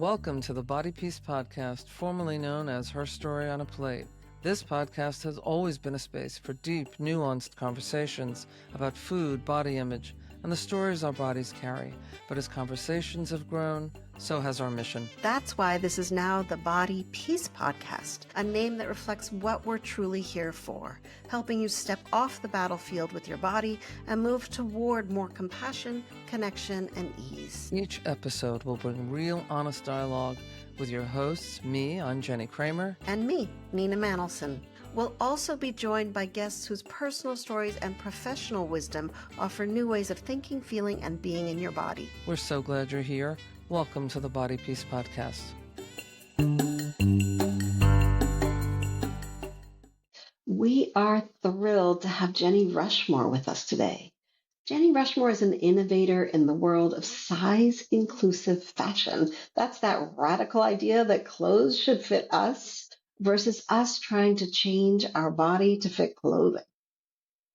Welcome to the Body Peace Podcast, formerly known as Her Story on a Plate. This podcast has always been a space for deep, nuanced conversations about food, body image, and the stories our bodies carry. But as conversations have grown, so has our mission. That's why this is now the Body Peace Podcast, a name that reflects what we're truly here for, helping you step off the battlefield with your body and move toward more compassion, connection, and ease. Each episode will bring real, honest dialogue with your hosts, me, I'm Jenny Kramer. And me, Nina Manolson. We'll also be joined by guests whose personal stories and professional wisdom offer new ways of thinking, feeling, and being in your body. We're so glad you're here. Welcome to the Body Peace Podcast. We are thrilled to have Jenny Rushmore with us today. Jenny Rushmore is an innovator in the world of size-inclusive fashion. That's that radical idea that clothes should fit us versus us trying to change our body to fit clothing.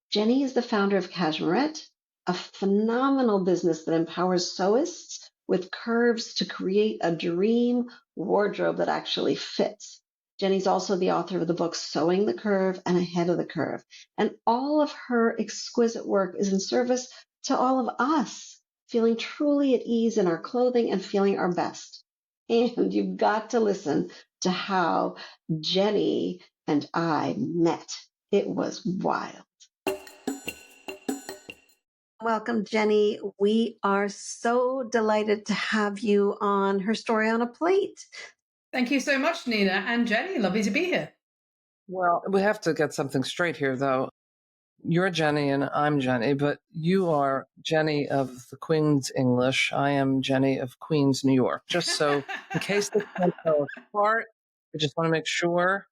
Jenny is the founder of Cashmerette, a phenomenal business that empowers sewists with curves to create a dream wardrobe that actually fits. Jenny's also the author of the book Sewing the Curve and Ahead of the Curve. And all of her exquisite work is in service to all of us, feeling truly at ease in our clothing and feeling our best. And you've got to listen to how Jenny and I met. It was wild. Welcome, Jenny. We are so delighted to have you on Her Story on a Plate. Thank you so much, Nina and Jenny. Lovely to be here. Well, we have to get something straight here, though. You're Jenny and I'm Jenny, but you are Jenny of the Queen's English. I am Jenny of Queens, New York. Just so, in case this can't go apart, I just want to make sure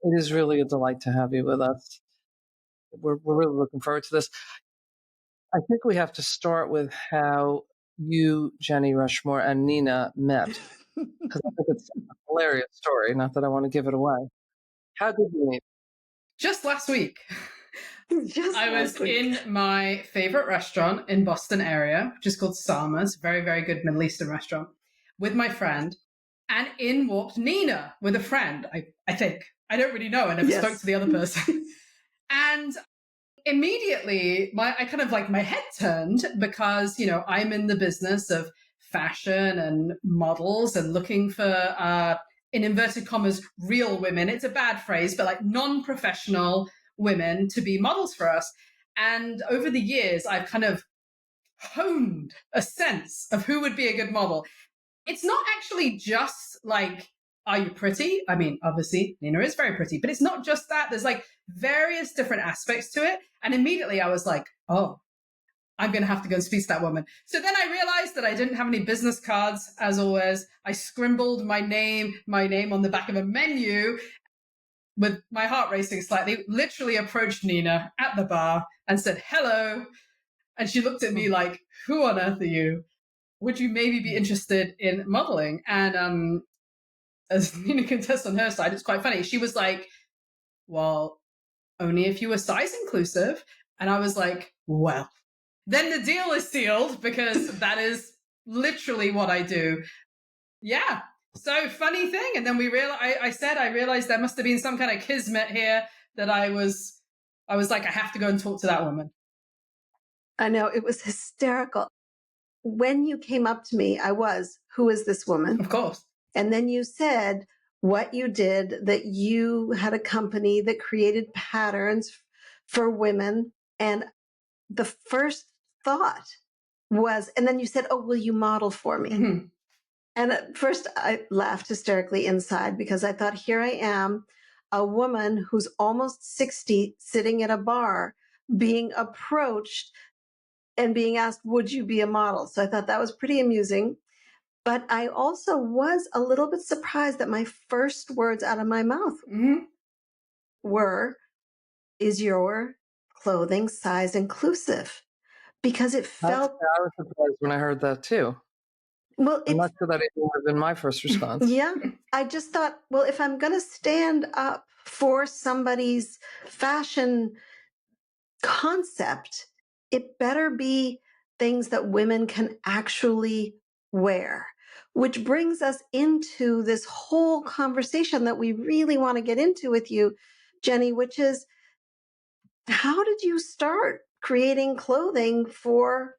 it is really a delight to have you with us. We're really looking forward to this. I think we have to start with how you, Jenny Rushmore, and Nina met, because I think it's a hilarious story. Not that I want to give it away. How did you meet? Just last week, I was in my favorite restaurant in Boston area, which is called Sama's, very, very good Middle Eastern restaurant, with my friend. And in walked Nina with a friend, I think. I don't really know. I never spoke to the other person. And immediately, my head turned because, I'm in the business of fashion and models and looking for, in inverted commas, real women. It's a bad phrase, but like non-professional women to be models for us. And over the years, I've kind of honed a sense of who would be a good model. It's not actually just like, are you pretty? I mean, obviously, Nina is very pretty, but it's not just that. There's like various different aspects to it. And immediately I was like, oh, I'm going to have to go and speak to that woman. So then I realized that I didn't have any business cards, as always. I scribbled my name on the back of a menu with my heart racing slightly, literally approached Nina at the bar and said, hello. And she looked at me like, who on earth are you? Would you maybe be interested in modeling? And as Nina can test on her side, it's quite funny. She was like, well, only if you were size inclusive. And I was like, well, then the deal is sealed because that is literally what I do. Yeah. So funny thing. And then I realized there must have been some kind of kismet here that I was like, I have to go and talk to that woman. I know, it was hysterical. When you came up to me, who is this woman? Of course. And then you said what you did, that you had a company that created patterns for women. And the first thought was, and then you said, oh, will you model for me? Mm-hmm. And at first I laughed hysterically inside because I thought, here I am, a woman who's almost 60, sitting at a bar, being approached and being asked, would you be a model? So I thought that was pretty amusing. But I also was a little bit surprised that my first words out of my mouth were, is your clothing size inclusive? Because it felt... I was surprised when I heard that too. Well, I'm not sure that it would have been my first response. Yeah. I just thought, well, if I'm going to stand up for somebody's fashion concept, it better be things that women can actually wear. which brings us into this whole conversation that we really want to get into with you, Jenny, which is, how did you start creating clothing for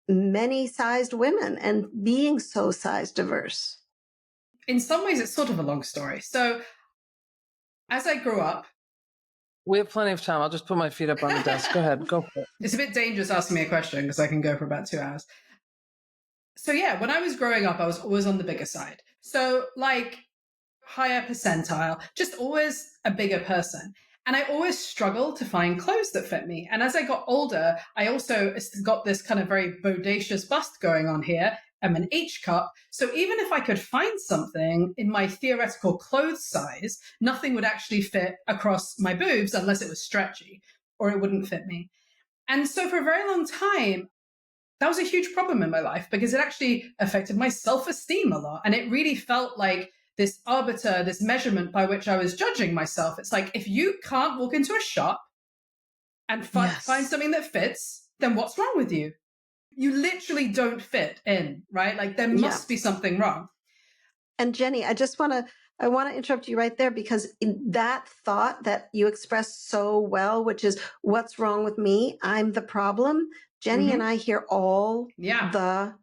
many sized women and being so size diverse? In some ways, it's sort of a long story. So as I grew up, we have plenty of time. I'll just put my feet up on the desk. Go ahead. Go for it. It's a bit dangerous asking me a question because I can go for about 2 hours. So yeah, when I was growing up, I was always on the bigger side. So like higher percentile, just always a bigger person. And I always struggled to find clothes that fit me. And as I got older, I also got this kind of very bodacious bust going on here. I'm an H cup. So even if I could find something in my theoretical clothes size, nothing would actually fit across my boobs unless it was stretchy or it wouldn't fit me. And so for a very long time, that was a huge problem in my life because it actually affected my self-esteem a lot. And it really felt like this arbiter, this measurement by which I was judging myself. It's like, if you can't walk into a shop and find something that fits, then what's wrong with you? You literally don't fit in, right? Like there must be something wrong. And Jenny, I want to interrupt you right there, because that thought that you expressed so well, which is, what's wrong with me? I'm the problem. Jenny and I hear all the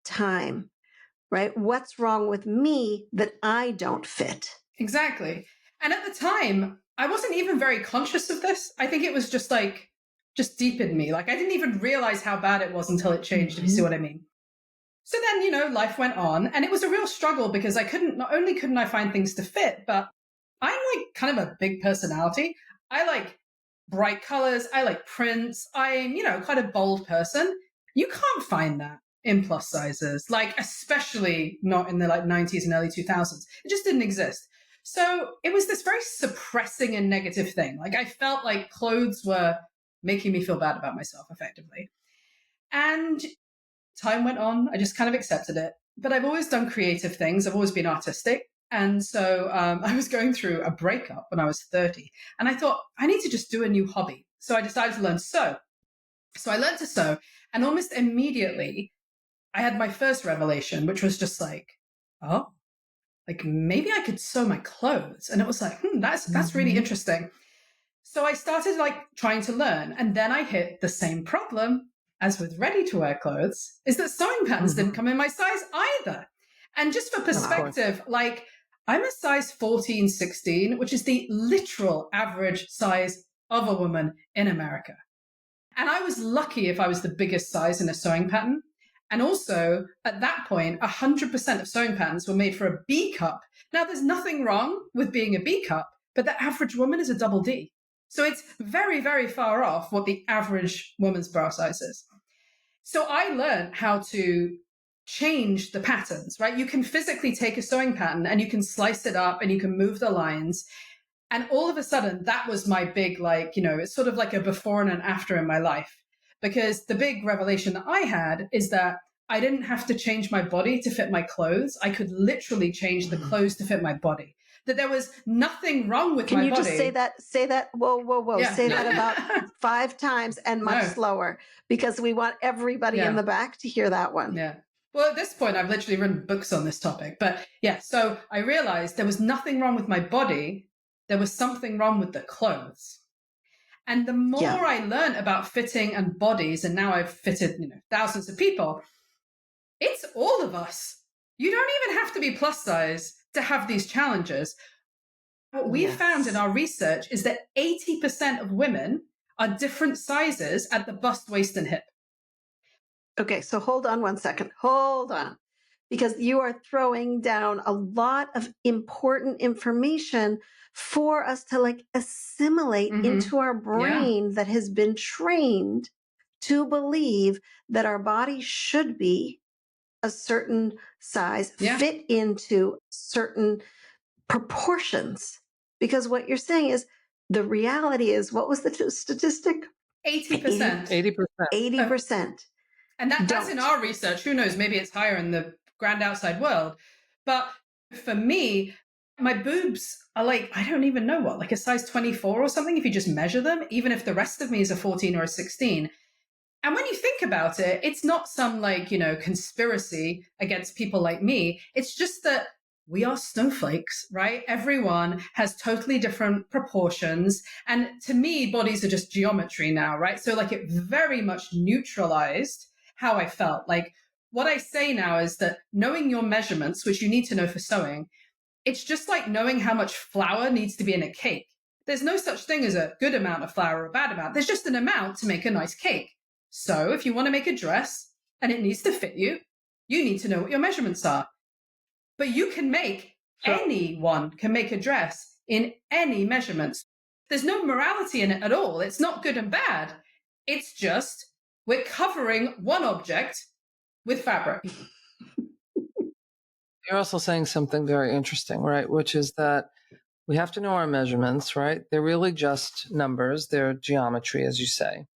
time, right? What's wrong with me that I don't fit? Exactly. And at the time, I wasn't even very conscious of this. I think it was just deep in me. Like I didn't even realize how bad it was until it changed, if you see what I mean. So then, life went on, and it was a real struggle because not only couldn't I find things to fit, but I'm like kind of a big personality. I like bright colors. I like prints. I'm, quite a bold person. You can't find that in plus sizes, like especially not in the like 90s and early 2000s. It just didn't exist. So it was this very suppressing and negative thing. Like I felt like clothes were making me feel bad about myself effectively. And time went on. I just kind of accepted it. But I've always done creative things. I've always been artistic. And so I was going through a breakup when I was 30. And I thought, I need to just do a new hobby. So I decided to learn sew. So I learned to sew. And almost immediately, I had my first revelation, which was just like, oh, like maybe I could sew my clothes. And it was like, that's really interesting. So I started like trying to learn. And then I hit the same problem as with ready-to-wear clothes, is that sewing patterns didn't come in my size either. And just for perspective, like I'm a size 14, 16, which is the literal average size of a woman in America. And I was lucky if I was the biggest size in a sewing pattern. And also at that point, 100% of sewing patterns were made for a B cup. Now there's nothing wrong with being a B cup, but the average woman is a double D. So it's very, very far off what the average woman's bra size is. So I learned how to change the patterns, right? You can physically take a sewing pattern and you can slice it up and you can move the lines. And all of a sudden, that was my big, it's sort of like a before and an after in my life. Because the big revelation that I had is that I didn't have to change my body to fit my clothes. I could literally change the clothes to fit my body. That there was nothing wrong with my body. Can you just say that, whoa. Yeah. Say that about 5 times and much slower, because we want everybody in the back to hear that one. Yeah. Well, at this point, I've literally written books on this topic. But yeah, so I realized there was nothing wrong with my body. There was something wrong with the clothes. And the more I learned about fitting and bodies, and now I've fitted, thousands of people, it's all of us. You don't even have to be plus size to have these challenges. What we found in our research is that 80% of women are different sizes at the bust, waist, and hip. Okay, so hold on one second. Hold on. Because you are throwing down a lot of important information for us to assimilate into our brain that has been trained to believe that our body should be a certain size, fit into certain proportions. Because what you're saying is, the reality is, what was the statistic? 80%. 80%. And that's in our research. Who knows? Maybe it's higher in the grand outside world. But for me, my boobs are I don't even know what, a size 24 or something, if you just measure them, even if the rest of me is a 14 or a 16. And when you think about it, it's not some conspiracy against people like me. It's just that we are snowflakes, right? Everyone has totally different proportions. And to me, bodies are just geometry now, right? So like it very much neutralized how I felt. Like what I say now is that knowing your measurements, which you need to know for sewing, it's just like knowing how much flour needs to be in a cake. There's no such thing as a good amount of flour or a bad amount. There's just an amount to make a nice cake. So if you want to make a dress and it needs to fit you, you need to know what your measurements are. But you can make, anyone can make a dress in any measurements. There's no morality in it at all. It's not good and bad. It's just we're covering one object with fabric. You're also saying something very interesting, right? Which is that we have to know our measurements, right? They're really just numbers. They're geometry, as you say.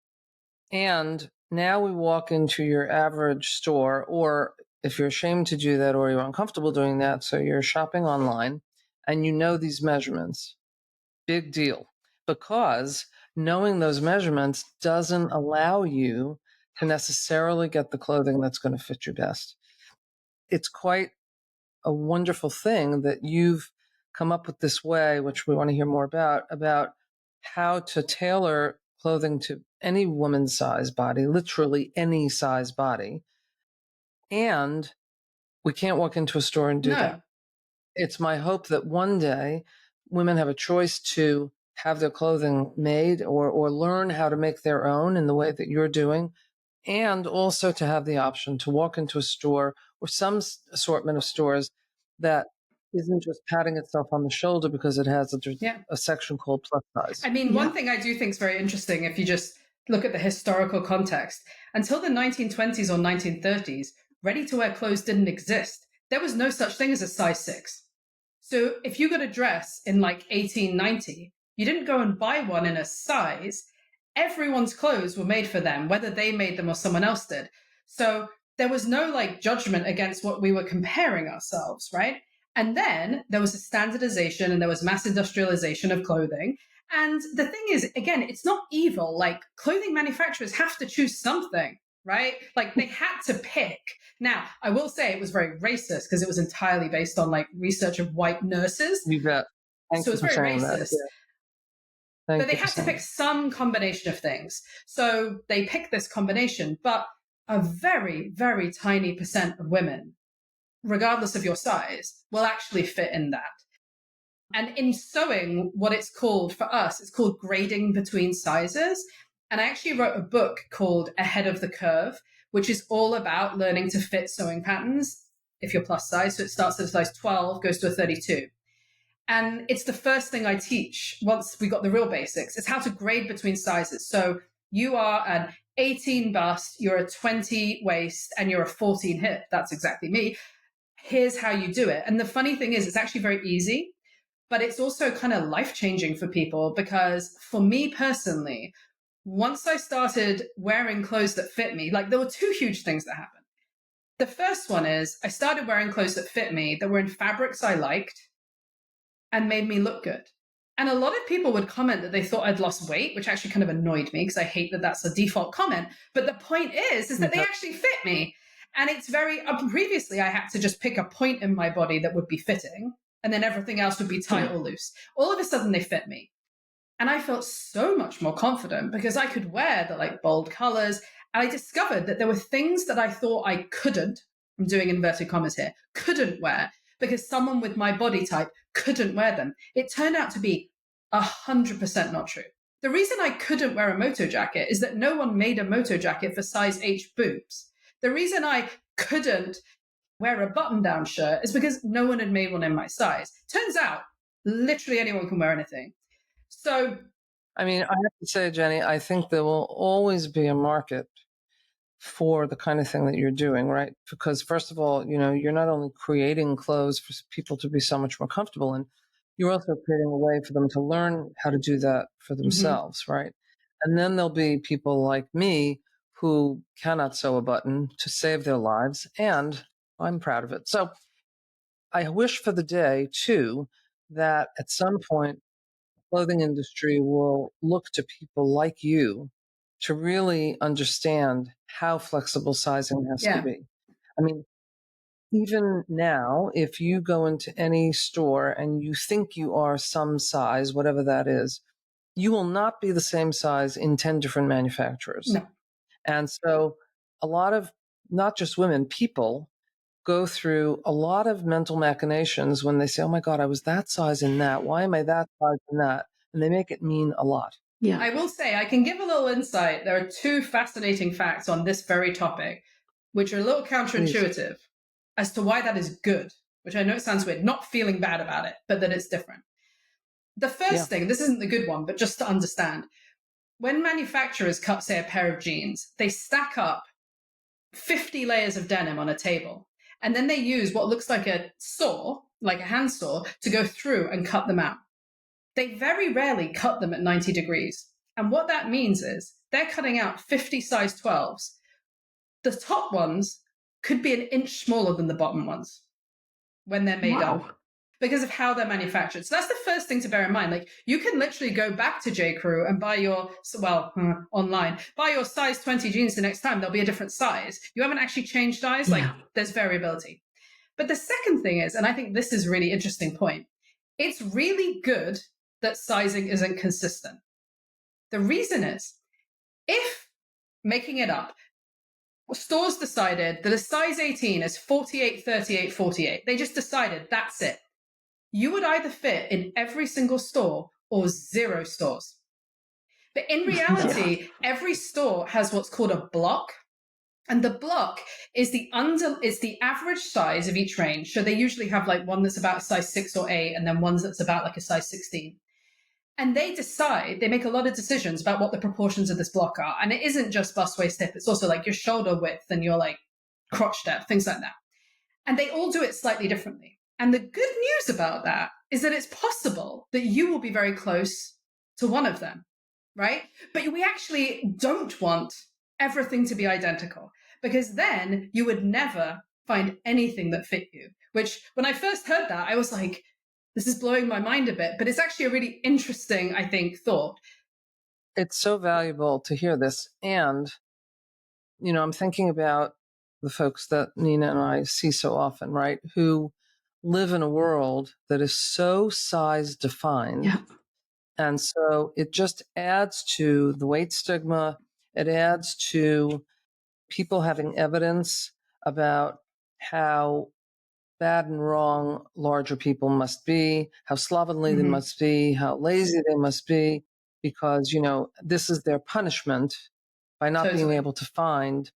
And now we walk into your average store, or if you're ashamed to do that or you're uncomfortable doing that, so you're shopping online and you know these measurements, big deal. Because knowing those measurements doesn't allow you to necessarily get the clothing that's going to fit you best. It's quite a wonderful thing that you've come up with this way, which we want to hear more about how to tailor clothing to any woman's size body, literally any size body. And we can't walk into a store and do that. It's my hope that one day women have a choice to have their clothing made or learn how to make their own in the way that you're doing, and also to have the option to walk into a store or some assortment of stores that isn't just patting itself on the shoulder because it has a section called plus size. I mean, one thing I do think is very interesting, if you just look at the historical context, until the 1920s or 1930s, ready-to-wear clothes didn't exist. There was no such thing as a size 6. So if you got a dress in like 1890, you didn't go and buy one in a size. Everyone's clothes were made for them, whether they made them or someone else did. So there was no like judgment against what we were comparing ourselves, right? And then there was a standardization and there was mass industrialization of clothing. And the thing is, again, it's not evil. Like clothing manufacturers have to choose something, right? Like they had to pick. Now, I will say it was very racist because it was entirely based on like research of white nurses. You bet. So it was very racist. But they had to pick some combination of things. So they picked this combination, but a very, very tiny percent of women, regardless of your size, will actually fit in that. And in sewing, what it's called for us, it's called grading between sizes. And I actually wrote a book called Ahead of the Curve, which is all about learning to fit sewing patterns if you're plus size. So it starts at a size 12, goes to a 32. And it's the first thing I teach once we got the real basics. It's how to grade between sizes. So you are an 18 bust, you're a 20 waist, and you're a 14 hip. That's exactly me. Here's how you do it. And the funny thing is, it's actually very easy, but it's also kind of life-changing for people because for me personally, once I started wearing clothes that fit me, like there were two huge things that happened. The first one is I started wearing clothes that fit me, that were in fabrics I liked and made me look good. And a lot of people would comment that they thought I'd lost weight, which actually kind of annoyed me because I hate that that's a default comment. But the point is that they actually fit me. And it's very, previously I had to just pick a point in my body that would be fitting and then everything else would be tight or loose. All of a sudden they fit me. And I felt so much more confident because I could wear the like bold colors. And I discovered that there were things that I thought I couldn't, I'm doing inverted commas here, couldn't wear because someone with my body type couldn't wear them. It turned out to be 100% not true. The reason I couldn't wear a moto jacket is that no one made a moto jacket for size H boobs. The reason I couldn't wear a button-down shirt is because no one had made one in my size. Turns out, literally anyone can wear anything. So, I mean, I have to say, Jenny, I think there will always be a market for the kind of thing that you're doing, right? Because first of all, you're not only creating clothes for people to be so much more comfortable in, you're also creating a way for them to learn how to do that for themselves, right? And then there'll be people like me who cannot sew a button to save their lives, and I'm proud of it. So I wish for the day, too, that at some point, the clothing industry will look to people like you to really understand how flexible sizing has to be. I mean, even now, if you go into any store and you think you are some size, whatever that is, you will not be the same size in 10 different manufacturers. No. And so a lot of, not just women, people go through a lot of mental machinations when they say, oh my God, I was that size in that. Why am I that size in that? And they make it mean a lot. Yeah. I will say, I can give a little insight. There are two fascinating facts on this very topic, which are a little counterintuitive as to why that is good, which I know it sounds weird, not feeling bad about it, but that it's different. The first thing, this isn't the good one, but just to understand, when manufacturers cut, say, a pair of jeans, they stack up 50 layers of denim on a table, and then they use what looks like a saw, like a handsaw, to go through and cut them out. They very rarely cut them at 90 degrees. And what that means is they're cutting out 50 size 12s. The top ones could be an inch smaller than the bottom ones when they're made up because of how they're manufactured. So that's the first thing to bear in mind. Like, you can literally go back to J. Crew and buy your, online, buy your size 20 jeans the next time. They'll be a different size. You haven't actually changed size. Like, there's variability. But the second thing is, and I think this is a really interesting point, it's really good that sizing isn't consistent. The reason is, if, making it up, stores decided that a size 18 is 48, 38, 48, they just decided that's it, you would either fit in every single store or 0 stores. But in reality, every store has what's called a block. And the block is the average size of each range. So they usually have like one that's about size 6 or 8, and then ones that's about like a size 16. And they make a lot of decisions about what the proportions of this block are. And it isn't just bust, waist, hip. It's also like your shoulder width and your like crotch depth, things like that. And they all do it slightly differently. And the good news about that is that it's possible that you will be very close to one of them, right? But we actually don't want everything to be identical, because then you would never find anything that fit you, which when I first heard that, I was like, this is blowing my mind a bit, but it's actually a really interesting, I think, thought. It's so valuable to hear this. And, I'm thinking about the folks that Nina and I see so often, right? Who live in a world that is so size defined. Yeah. And so it just adds to the weight stigma. It adds to people having evidence about how bad and wrong larger people must be, how slovenly they must be, how lazy they must be, because, this is their punishment by not being able to find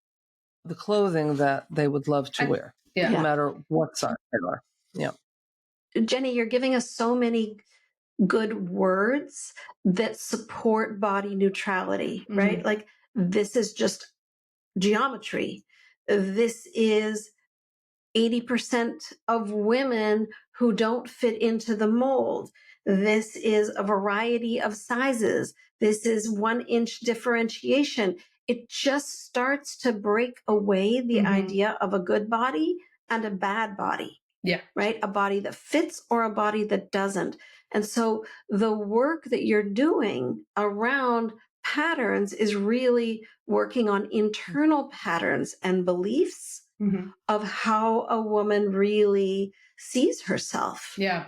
the clothing that they would love to wear, no matter what size they are. Yeah. Jenny, you're giving us so many good words that support body neutrality, right? Like, this is just geometry. This is 80% of women who don't fit into the mold. This is a variety of sizes. This is 1-inch differentiation. It just starts to break away the idea of a good body and a bad body. Yeah. Right? A body that fits or a body that doesn't. And so the work that you're doing around patterns is really working on internal patterns and beliefs of how a woman really sees herself. Yeah.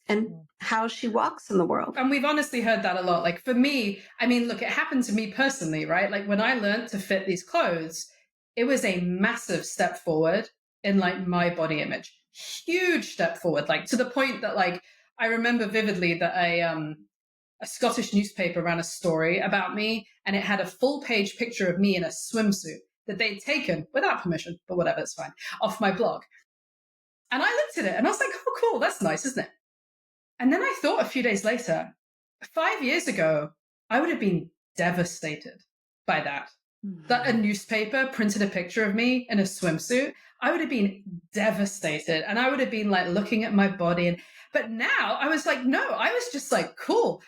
And how she walks in the world. And we've honestly heard that a lot. Like, for me, I mean, look, it happened to me personally, right? Like, when I learned to fit these clothes, it was a massive step forward in like my body image. Huge step forward, like to the point that like I remember vividly that a Scottish newspaper ran a story about me, and it had a full page picture of me in a swimsuit that they'd taken without permission, but whatever, it's fine, off my blog. And I looked at it and I was like, oh, cool, that's nice, isn't it? And then I thought a few days later, 5 years ago, I would have been devastated by that. That a newspaper printed a picture of me in a swimsuit, I would have been devastated. And I would have been like looking at my body. But now I was like, no, I was just like, cool.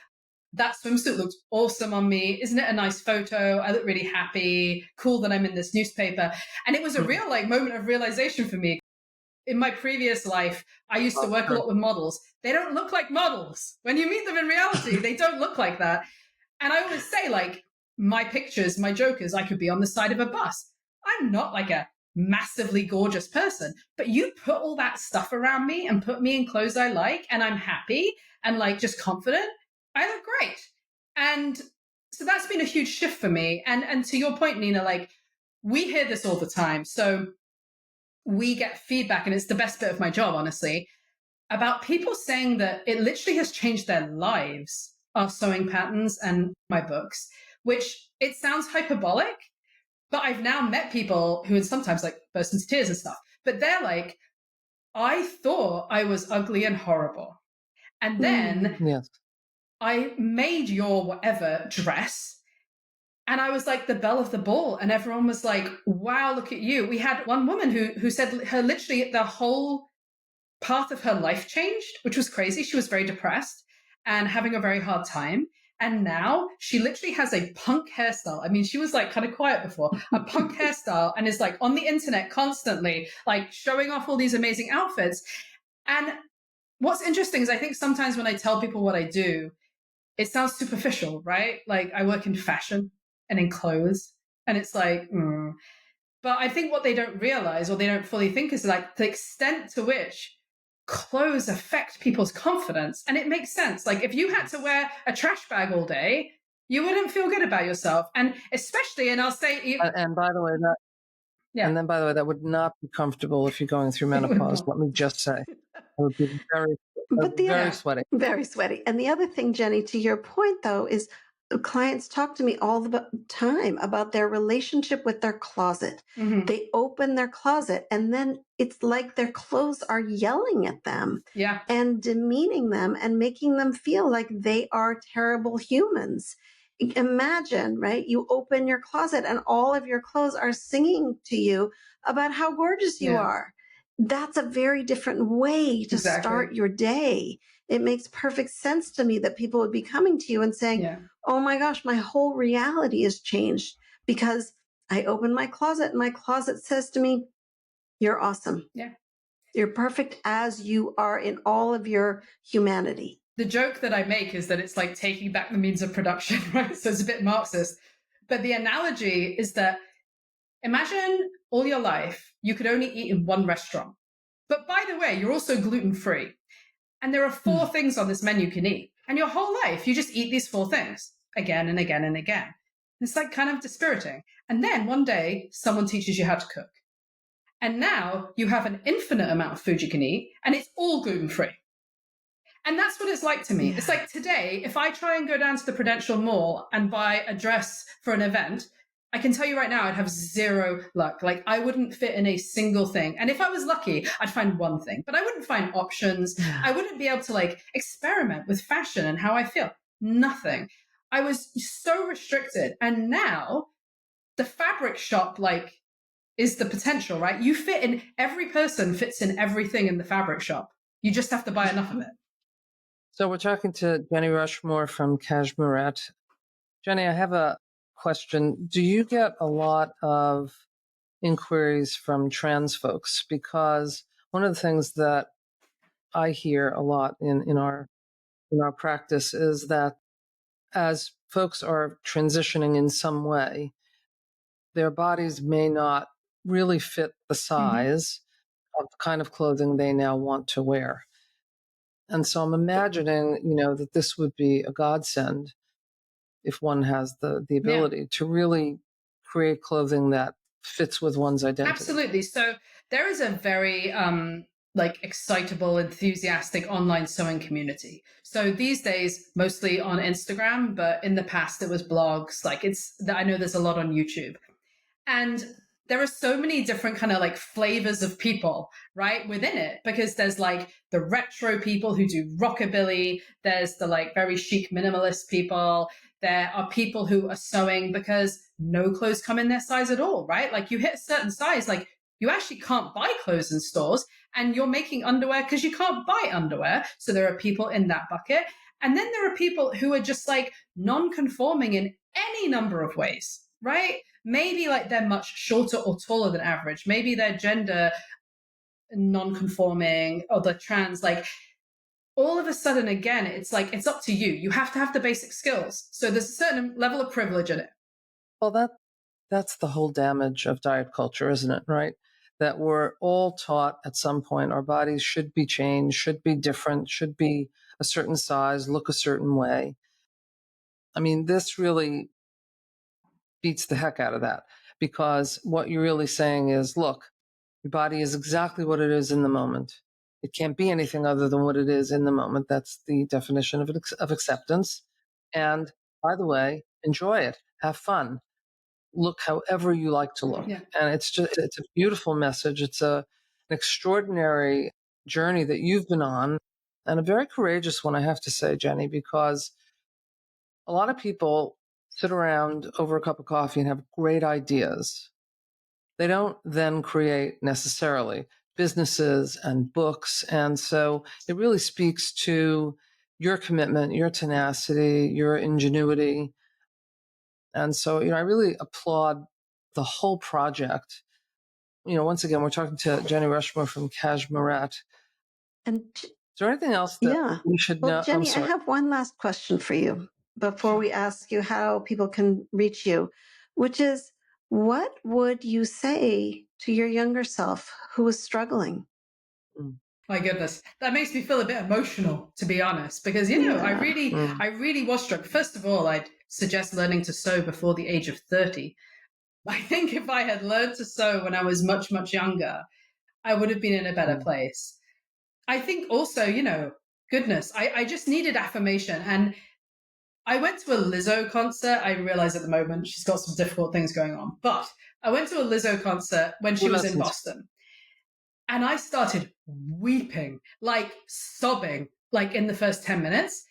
That swimsuit looks awesome on me. Isn't it a nice photo? I look really happy. Cool that I'm in this newspaper. And it was a real like moment of realization for me. In my previous life, I used to work a lot with models. They don't look like models. When you meet them in reality, they don't look like that. And I always say, like, my pictures, my jokers, I could be on the side of a bus. I'm not like a massively gorgeous person, but you put all that stuff around me and put me in clothes I like, and I'm happy and like just confident. I look great. And so that's been a huge shift for me. And to your point, Nina, like we hear this all the time. So we get feedback, and it's the best bit of my job, honestly, about people saying that it literally has changed their lives, our sewing patterns and my books, which it sounds hyperbolic, but I've now met people who would sometimes like burst into tears and stuff. But they're like, I thought I was ugly and horrible. And then Yes. I made your whatever dress, and I was like the belle of the ball. And everyone was like, wow, look at you. We had one woman who said her literally the whole path of her life changed, which was crazy. She was very depressed and having a very hard time. And now she literally has a punk hairstyle. I mean, she was like kind of quiet before, a punk hairstyle, and is like on the internet constantly, like showing off all these amazing outfits. And what's interesting is I think sometimes when I tell people what I do, it sounds superficial, right? Like I work in fashion and in clothes, and it's like, But I think what they don't realize or they don't fully think is like the extent to which clothes affect people's confidence. And it makes sense. Like if you had to wear a trash bag all day, you wouldn't feel good about yourself. And especially, and I'll say, And by the way, and then by the way, that would not be comfortable if you're going through menopause. Let me just say, it would be very sweaty. Very sweaty. And the other thing, Jenny, to your point, though, is clients talk to me all the time about their relationship with their closet. Mhm. They open their closet, and then it's like their clothes are yelling at them and demeaning them and making them feel like they are terrible humans. Imagine, right? You open your closet and all of your clothes are singing to you about how gorgeous you are. That's a very different way to start your day. It makes perfect sense to me that people would be coming to you and saying, oh my gosh, my whole reality has changed because I open my closet and my closet says to me, you're awesome. Yeah. You're perfect as you are in all of your humanity. The joke that I make is that it's like taking back the means of production, right? So it's a bit Marxist. But the analogy is that imagine all your life you could only eat in one restaurant. But by the way, you're also gluten-free. And there are 4 things on this menu you can eat. And your whole life, you just eat these 4 things again and again and again. It's like kind of dispiriting. And then one day, someone teaches you how to cook. And now you have an infinite amount of food you can eat, and it's all gluten-free. And that's what it's like to me. It's like today, if I try and go down to the Prudential Mall and buy a dress for an event, I can tell you right now, I'd have zero luck. Like I wouldn't fit in a single thing. And if I was lucky, I'd find one thing, but I wouldn't find options. I wouldn't be able to like experiment with fashion and how I feel. Nothing. I was so restricted. And now the fabric shop, like, is the potential, right? You fit in, every person fits in everything in the fabric shop. You just have to buy enough of it. So we're talking to Jenny Rushmore from Cashmerette. Jenny, I have a question. Do you get a lot of inquiries from trans folks? Because one of the things that I hear a lot in our practice is that as folks are transitioning in some way, their bodies may not really fit the size of the kind of clothing they now want to wear. And so I'm imagining, that this would be a godsend if one has the ability to really create clothing that fits with one's identity. Absolutely. So there is a very excitable, enthusiastic online sewing community. So these days, mostly on Instagram, but in the past it was blogs. I know there's a lot on YouTube. And there are so many different kind of like flavors of people, right, within it, because there's like the retro people who do rockabilly. There's the like very chic minimalist people. There are people who are sewing because no clothes come in their size at all, right? Like you hit a certain size, like you actually can't buy clothes in stores, and you're making underwear because you can't buy underwear. So there are people in that bucket. And then there are people who are just like non-conforming in any number of ways, right? Maybe like they're much shorter or taller than average. Maybe they're gender non-conforming or they're trans. Like all of a sudden, again, it's like, it's up to you. You have to have the basic skills. So there's a certain level of privilege in it, Well, that's the whole damage of diet culture, isn't it? Right? That we're all taught at some point our bodies should be changed, should be different, should be a certain size, look a certain way. I mean, this really beats the heck out of that, because what you're really saying is, look, your body is exactly what it is in the moment. It can't be anything other than what it is in the moment. That's the definition of acceptance. And by the way, enjoy it, have fun, look however you like to look. Yeah. And it's a beautiful message. It's an extraordinary journey that you've been on, and a very courageous one, I have to say, Jenny, because a lot of people sit around over a cup of coffee and have great ideas. They don't then create necessarily businesses and books. And so it really speaks to your commitment, your tenacity, your ingenuity. And so, I really applaud the whole project. Once again, we're talking to Jenny Rushmore from Cashmerette. And is there anything else that we should know? Well, Jenny, I have one last question for you before we ask you how people can reach you, which is, what would you say to your younger self who is struggling? My goodness, that makes me feel a bit emotional, to be honest, because, I really was struck. First of all, I'd suggest learning to sew before the age of 30. I think if I had learned to sew when I was much, much younger, I would have been in a better place. I think also, goodness, I just needed affirmation. And I went to a Lizzo concert. I realize at the moment she's got some difficult things going on, but I went to a Lizzo concert when she was in Boston. And I started weeping, like sobbing, like in the first 10 minutes.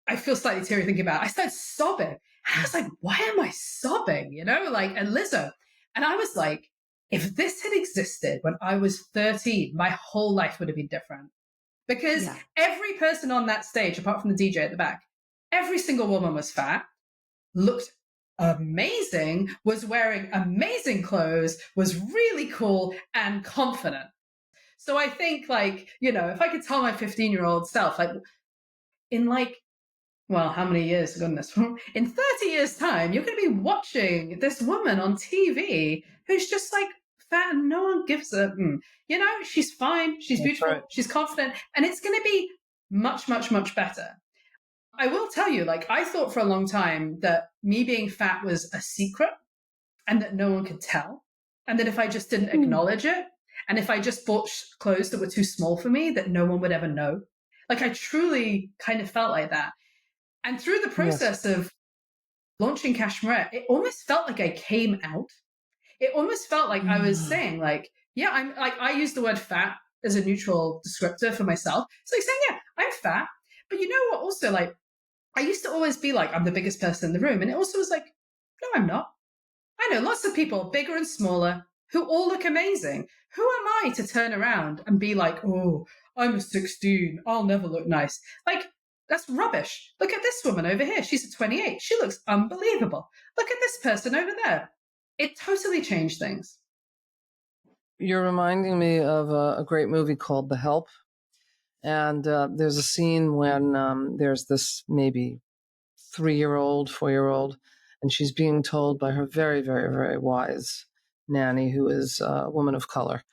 I feel slightly teary thinking about it. I started sobbing. And I was like, why am I sobbing? And Lizzo. And I was like, if this had existed when I was 13, my whole life would have been different. Because every person on that stage, apart from the DJ at the back, every single woman was fat, looked amazing, was wearing amazing clothes, was really cool and confident. So I think, if I could tell my 15-year-old self, how many years? Goodness. In 30 years' time, you're going to be watching this woman on TV who's just fat and no one gives a, she's fine, she's beautiful, right, she's confident, and it's going to be much, much, much better. I will tell you, I thought for a long time that me being fat was a secret and that no one could tell. And that if I just didn't acknowledge it, and if I just bought clothes that were too small for me, that no one would ever know. I truly kind of felt like that. And through the process of launching Cashmerette, it almost felt like I came out. It almost felt like I was saying, I'm I use the word fat as a neutral descriptor for myself. It's saying, I'm fat. But you know what? Also, I used to always be I'm the biggest person in the room. And it also was no, I'm not. I know lots of people, bigger and smaller, who all look amazing. Who am I to turn around and be oh, I'm a 16, I'll never look nice? That's rubbish. Look at this woman over here. She's a 28. She looks unbelievable. Look at this person over there. It totally changed things. You're reminding me of a great movie called The Help. And there's a scene when there's this maybe 3-year-old, 4-year-old, and she's being told by her very, very, very wise nanny, who is a woman of color.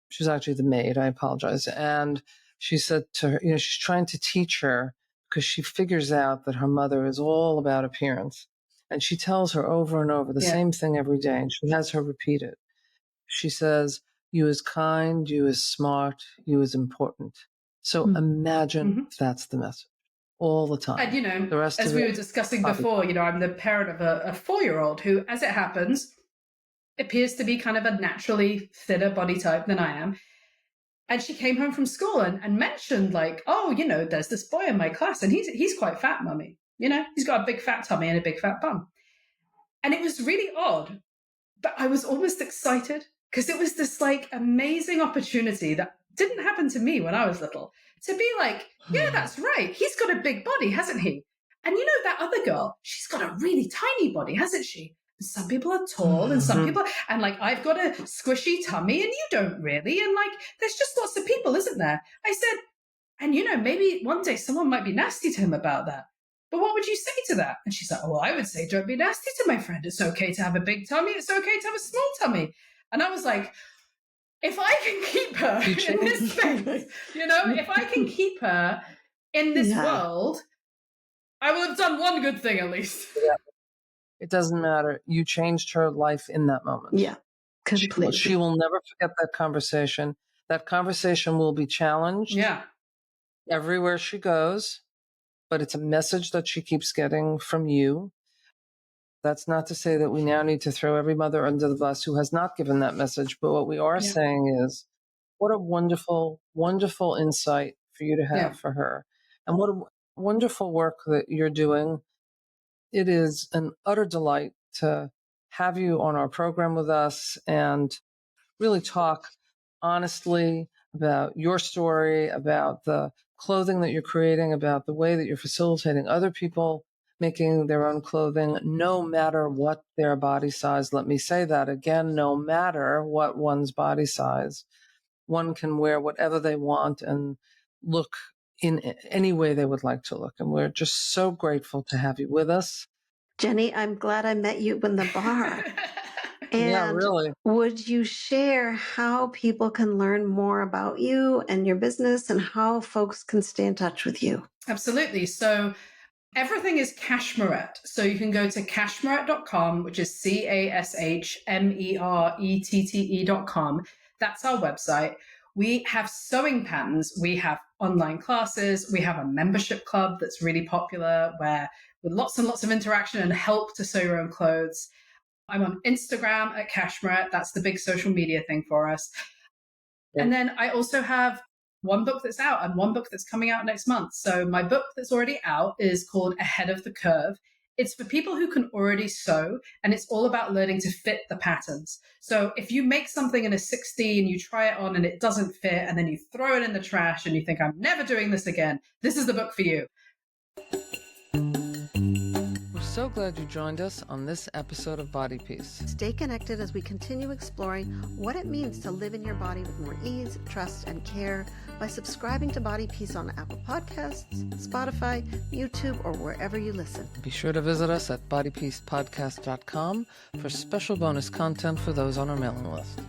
She's actually the maid. I apologize. And she said to her, she's trying to teach her, because she figures out that her mother is all about appearance. And she tells her over and over the same thing every day. And she has her repeat it. She says, you is kind, you is smart, you is important. So imagine if that's the message all the time. And, the rest as of we were discussing before, I'm the parent of a 4-year-old who, as it happens, appears to be kind of a naturally thinner body type than I am. And she came home from school and mentioned there's this boy in my class and he's quite fat, mummy. He's got a big fat tummy and a big fat bum. And it was really odd, but I was almost excited because it was this amazing opportunity that didn't happen to me when I was little, to be yeah, that's right. He's got a big body, hasn't he? And that other girl, she's got a really tiny body, hasn't she? Some people are tall and some people, and I've got a squishy tummy and you don't really. And there's just lots of people, isn't there? I said, and maybe one day someone might be nasty to him about that. but what would you say to that? And she's like, well, I would say, don't be nasty to my friend. It's okay to have a big tummy. It's okay to have a small tummy. And I was like, if I can keep her in this space, if I can keep her in this world, I will have done one good thing at least. Yeah. It doesn't matter. You changed her life in that moment. Yeah, completely. She will never forget that conversation. That conversation will be challenged everywhere she goes, but it's a message that she keeps getting from you. That's not to say that we now need to throw every mother under the bus who has not given that message. But what we are saying is, what a wonderful, wonderful insight for you to have for her. And what a wonderful work that you're doing. It is an utter delight to have you on our program with us and really talk honestly about your story, about the clothing that you're creating, about the way that you're facilitating other people making their own clothing, no matter what their body size. Let me say that again, no matter what one's body size, one can wear whatever they want and look in any way they would like to look. And we're just so grateful to have you with us. Jenny, I'm glad I met you in the bar. And yeah, really. Would you share how people can learn more about you and your business and how folks can stay in touch with you? Absolutely. So everything is Cashmerette. So you can go to cashmerette.com, which is CASHMERETTE.com. That's our website. We have sewing patterns. We have online classes. We have a membership club that's really popular with lots and lots of interaction and help to sew your own clothes. I'm on Instagram at Cashmerette. That's the big social media thing for us. Yeah. And then I also have one book that's out and one book that's coming out next month. So my book that's already out is called Ahead of the Curve. It's for people who can already sew, and it's all about learning to fit the patterns. So if you make something in a 60 and you try it on and it doesn't fit, and then you throw it in the trash and you think, I'm never doing this again, this is the book for you. We're so glad you joined us on this episode of Body Peace. Stay connected as we continue exploring what it means to live in your body with more ease, trust, and care by subscribing to Body Peace on Apple Podcasts, Spotify, YouTube, or wherever you listen. Be sure to visit us at bodypeacepodcast.com for special bonus content for those on our mailing list.